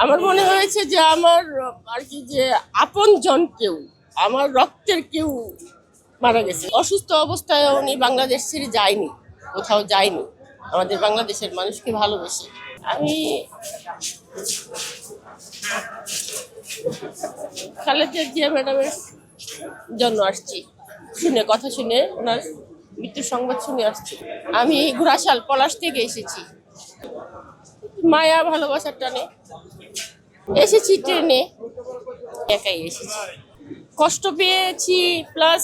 আমার মনে হয়েছে যে আমার আর কি যে আপনজন কেউ, আমার রক্তের কেউ মারা গেছে। অসুস্থ অবস্থায় উনি বাংলাদেশ ছেড়ে যায়নি, কোথাও যায়নি, আমাদের বাংলাদেশের মানুষকে ভালোবেসে। আমি খালেদা জিয়া ম্যাডামের জন্য আসছি, কথা শুনে, ওনার মৃত্যুর সংবাদ শুনে আসছি। আমি ঘোড়াশাল পলাশ থেকে এসেছি, মায়া ভালোবাসার টানে এসেছি, ট্রেনে একাই এসেছি। কষ্ট পেয়েছি, প্লাস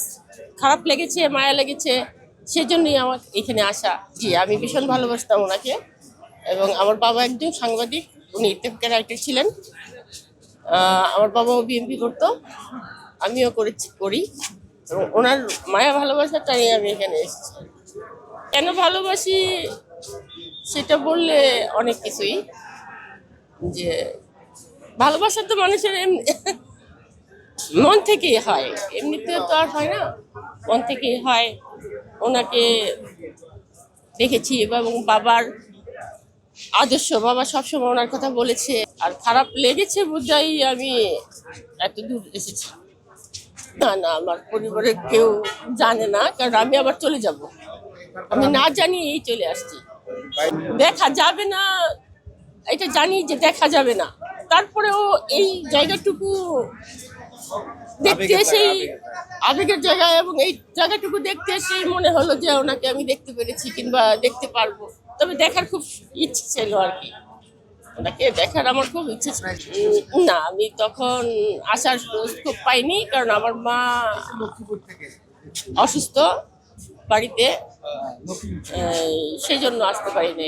খারাপ লেগেছে, মায়া লেগেছে, সেজন্যই আমার এখানে আসা। জি, আমি ভীষণ ভালোবাসতাম ওনাকে, এবং আমার বাবা একজন সাংবাদিক, উনি ইত্তেফাকের রাইটার ছিলেন। আমার বাবাও বিএমপি করতো, আমিও করি, এবং ওনার মায়া ভালোবাসাটা নিয়ে আমি এখানে এসেছি। কেন ভালোবাসি সেটা বললে অনেক কিছুই, যে ভালোবাসা তো মানুষের মন থেকেই হয়, এমনিতে তো আর হয় না, মন থেকেই হয়। ওনাকে দেখেছি এবং বাবার আদর্শ, বাবা সবসময় ওনার কথা বলেছে, আর খারাপ লেগেছে বোধহয় আমি এত দূর এসেছি। না না, আমার পরিবারের কেউ জানে না, কারণ আমি আবার চলে যাব, আমি না জানিয়েই চলে আসছি। দেখা যাবে না এটা জানি, যে দেখা যাবে না, তারপরেও এই জায়গাটুকু দেখতে এসেই, আবেগের জায়গা, এবং এই জায়গাটুকু দেখতে এসেই মনে হলো যে ওনাকে আমি দেখতে পেরেছি কিংবা দেখতে পারবো। তবে দেখার খুব ইচ্ছে ছিল আর কি, ওনাকে দেখার আমার খুব ইচ্ছে ছিল। না, আমি তখন আসার খুব পাইনি, কারণ আমার মা অসুস্থ বাড়িতে, সেই জন্য আসতে পারিনি।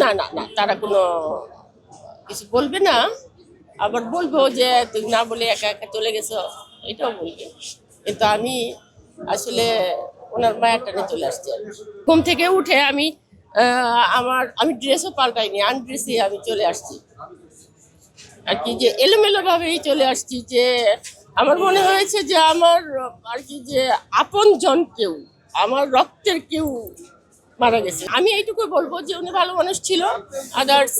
না না না, তারা কোনো কিছু বলবে না, আবার বলবো যে তুমি না বলে একা একা চলে গেছো, এটাও বলবে, কিন্তু আমি আসলে ওনার মায়ের টানে চলে আসছি। ঘুম থেকে উঠে আমি আমি ড্রেসও পাল্টাইনি, আনড্রেসে আমি চলে আসছি আর কি, যে এলোমেলো ভাবেই চলে আসছি। যে আমার মনে হয়েছে যে আমার আর কি যে আপনজন কেউ, আমার রক্তের কেউ মারা গেছে। আমি এইটুকু বলবো যে উনি ভালো মানুষ ছিল, আদার্স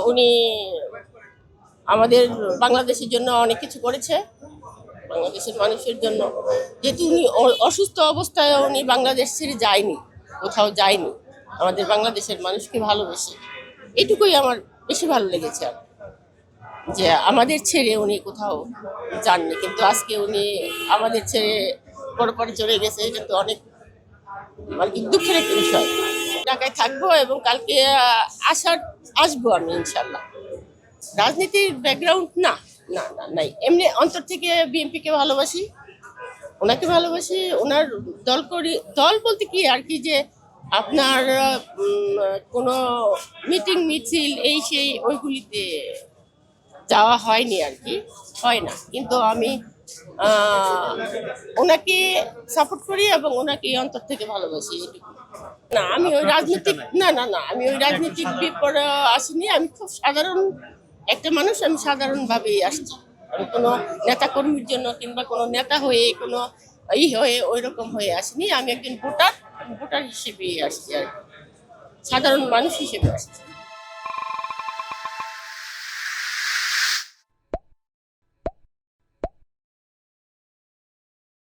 উনি আমাদের বাংলাদেশের জন্য অনেক কিছু করেছে, বাংলাদেশের মানুষের জন্য। যেহেতু উনি অসুস্থ অবস্থায় উনি বাংলাদেশ ছেড়ে যায়নি, কোথাও যায়নি, আমাদের বাংলাদেশের মানুষকে ভালোবেসে। এইটুকুই আমার বেশি ভালো লেগেছে, আর যে আমাদের ছেড়ে উনি কোথাও যাননি, কিন্তু আজকে উনি আমাদের ছেড়ে পরে চলে গেছে, এটা তো অনেক মানে দুঃখের একটা বিষয়। ঢাকায় থাকবো এবং কালকে আসবো আমি ইনশাল্লাহ। রাজনীতির ব্যাকগ্রাউন্ড না, না না নাই, এমনি অন্তর থেকে বিএনপিকে ভালোবাসি, ওনাকে ভালোবাসি। ওনার দল করি, দল বলতে কি আর কি, যে আপনার কোনো মিটিং মিছিল এই সেই ওইগুলিতে যাওয়া হয়নি আর কি, হয় না, কিন্তু আমি ওনাকে সাপোর্ট করি এবং ওনাকে অন্তর থেকে ভালোবাসি। না, আমি ওই রাজনীতিক, না না না, আমি ওই রাজনীতিক বিপরে আসিনি। আমি খুব সাধারণ একটা মানুষ, আমি সাধারণভাবেই আসছি। আমি কোনো নেতা কর্মীর জন্য কিংবা কোনো নেতা হয়ে, কোনো হয়ে, ওই রকম হয়ে আসিনি। আমি একজন ভোটার হিসেবেই আসছি, আর সাধারণ মানুষ হিসেবে আসছি।